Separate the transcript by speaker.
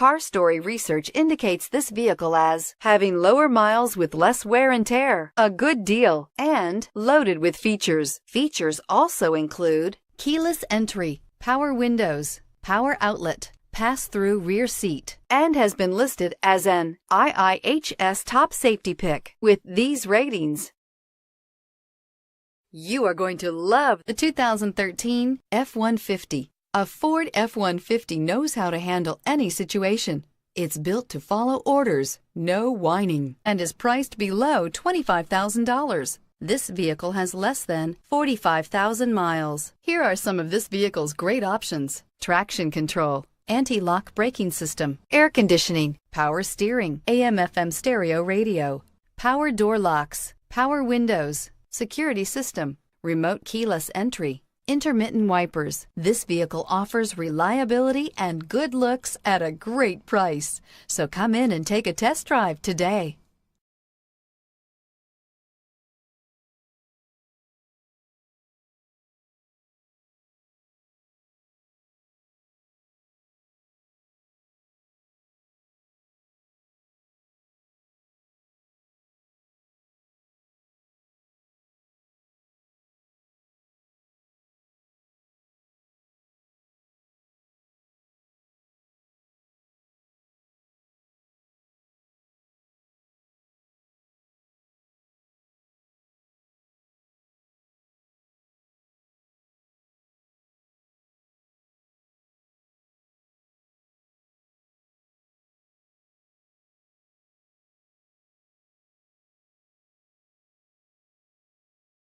Speaker 1: Car Story research indicates this vehicle as having lower miles with less wear and tear, a good deal, and loaded with features. Features also include keyless entry, power windows, power outlet, pass-through rear seat, and has been listed as an IIHS top safety pick with these ratings. You are going to love the 2013 F-150. A Ford F-150 knows how to handle any situation. It's built to follow orders, no whining, and is priced below $25,000. This vehicle has less than 45,000 miles. Here are some of this vehicle's great options: traction control, anti-lock braking system, air conditioning, power steering, AM/FM stereo radio, power door locks, power windows, security system, remote keyless entry, intermittent wipers. This vehicle offers reliability and good looks at a great price. So come in and take a test drive today.